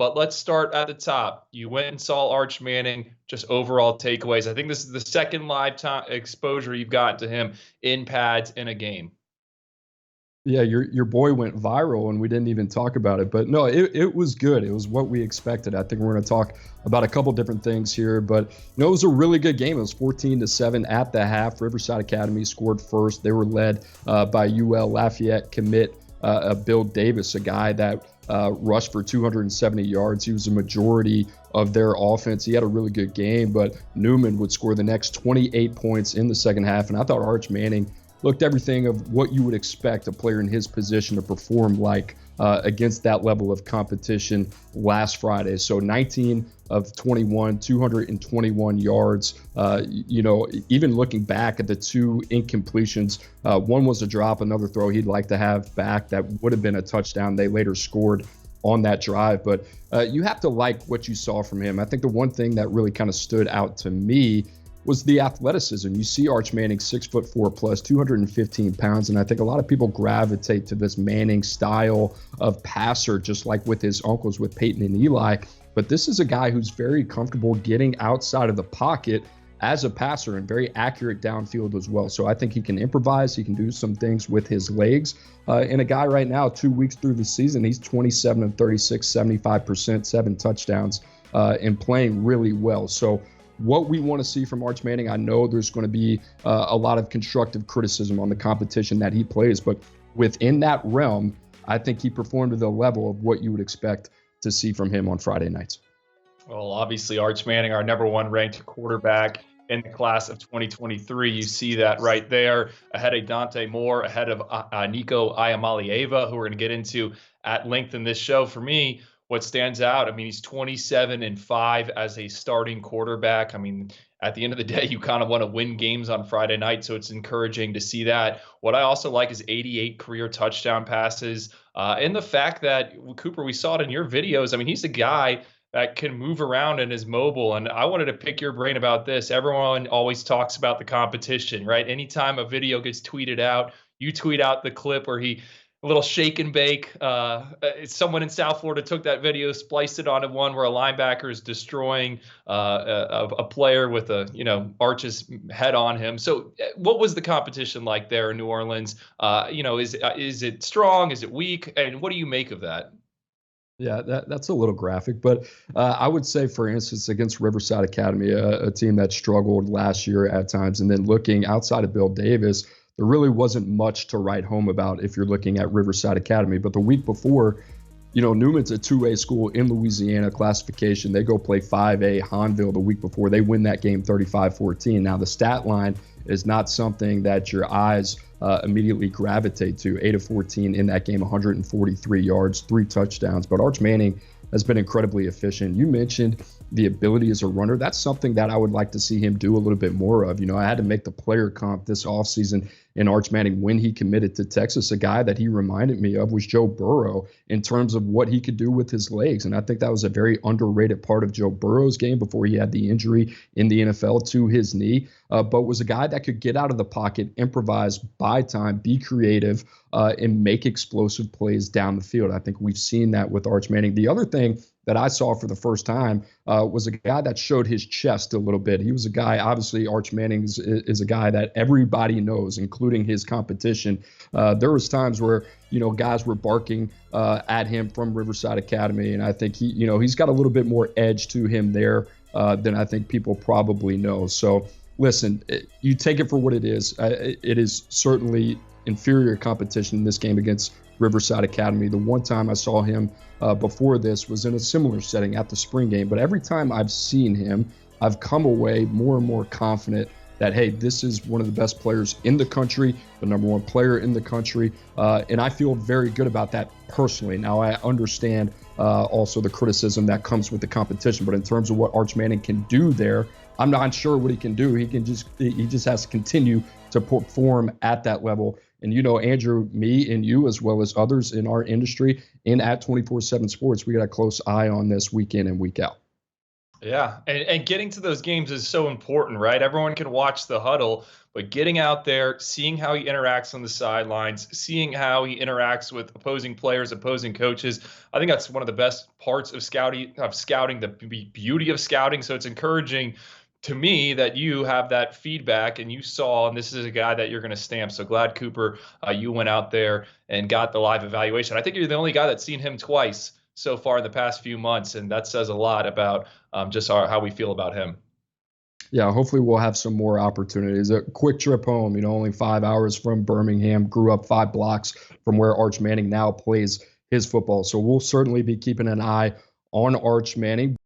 But let's start at the top. You went and saw Arch Manning, just overall takeaways. I think this is the second live time exposure you've gotten to him in pads in a game. Yeah, your boy went viral and we didn't even talk about it. But no, it was good. It was what we expected. I think we're going to talk about a couple different things here. But it was a really good game. It was 14-7 at the half. Riverside Academy scored first. They were led by UL Lafayette commit Bill Davis, a guy that rushed for 270 yards. He was a majority of their offense. He had a really good game, but Newman would score the next 28 points in the second half. And I thought Arch Manning looked everything of what you would expect a player in his position to perform like against that level of competition last Friday. So 19 of 21, 221 yards. Even looking back at the two incompletions, one was a drop, another throw he'd like to have back that would have been a touchdown. They later scored on that drive. But you have to like what you saw from him. I think the one thing that really kind of stood out to me was the athleticism. You see Arch Manning 6'4" plus 215 pounds. And I think a lot of people gravitate to this Manning style of passer, just like with his uncles, with Peyton and Eli. But this is a guy who's very comfortable getting outside of the pocket as a passer and very accurate downfield as well. So I think he can improvise. He can do some things with his legs. And a guy right now, 2 weeks through the season, he's 27 of 36, 75%, 7 touchdowns, and playing really well. So what we want to see from Arch Manning, I know there's going to be a lot of constructive criticism on the competition that he plays, but within that realm, I think he performed to the level of what you would expect to see from him on Friday nights. Well, obviously, Arch Manning, our number one ranked quarterback in the class of 2023. You see that right there, ahead of Dante Moore, ahead of Nico Iamaleava, who we're going to get into at length in this show. For me, what stands out, I mean, he's 27-5 as a starting quarterback. I mean, at the end of the day, you kind of want to win games on Friday night, so it's encouraging to see that. What I also like is 88 career touchdown passes, and the fact that, Cooper, we saw it in your videos. I mean, he's a guy that can move around and is mobile. And I wanted to pick your brain about this. Everyone always talks about the competition, right? Anytime a video gets tweeted out, you tweet out the clip where a little shake and bake. Someone in South Florida took that video, spliced it onto one where a linebacker is destroying a player with Arch's head on him. So what was the competition like there in New Orleans? Is it strong? Is it weak? And what do you make of that? Yeah, that's a little graphic, but I would say, for instance, against Riverside Academy, a team that struggled last year at times, and then looking outside of Bill Davis, there really wasn't much to write home about if you're looking at Riverside Academy. But the week before, Newman's a 2A school in Louisiana classification. They go play 5A Hahnville the week before. They win that game 35-14. Now, the stat line is not something that your eyes immediately gravitate to. 8 of 14 in that game, 143 yards, 3 touchdowns. But Arch Manning has been incredibly efficient. You mentioned the ability as a runner. That's something that I would like to see him do a little bit more of. I had to make the player comp this offseason in Arch Manning when he committed to Texas. A guy that he reminded me of was Joe Burrow in terms of what he could do with his legs. And I think that was a very underrated part of Joe Burrow's game before he had the injury in the NFL to his knee, but was a guy that could get out of the pocket, improvise, buy time, be creative, and make explosive plays down the field. I think we've seen that with Arch Manning. The other thing that I saw for the first time was a guy that showed his chest a little bit. He was a guy, obviously, Arch Manning is a guy that everybody knows, including his competition. There was times where, guys were barking at him from Riverside Academy, and I think he's got a little bit more edge to him there than I think people probably know. So, listen, you take it for what it is. It is certainly inferior competition in this game against Riverside Academy. The one time I saw him before this was in a similar setting at the spring game. But every time I've seen him, I've come away more and more confident that, hey, this is one of the best players in the country, the number one player in the country. And I feel very good about that personally. Now, I understand also the criticism that comes with the competition. But in terms of what Arch Manning can do there, I'm not sure what he can do. He just has to continue to perform at that level. And, Andrew, me and you, as well as others in our industry and at 24/7 Sports, we got a close eye on this week in and week out. Yeah, and getting to those games is so important, right? Everyone can watch the huddle, but getting out there, seeing how he interacts on the sidelines, seeing how he interacts with opposing players, opposing coaches, I think that's one of the best parts of scouting, the beauty of scouting. So it's encouraging to me that you have that feedback and you saw, and this is a guy that you're going to stamp. So glad, Cooper, you went out there and got the live evaluation. I think you're the only guy that's seen him twice so far in the past few months, and that says a lot about just how we feel about him. Yeah, hopefully we'll have some more opportunities. A quick trip home, only 5 hours from Birmingham, grew up 5 blocks from where Arch Manning now plays his football. So we'll certainly be keeping an eye on Arch Manning.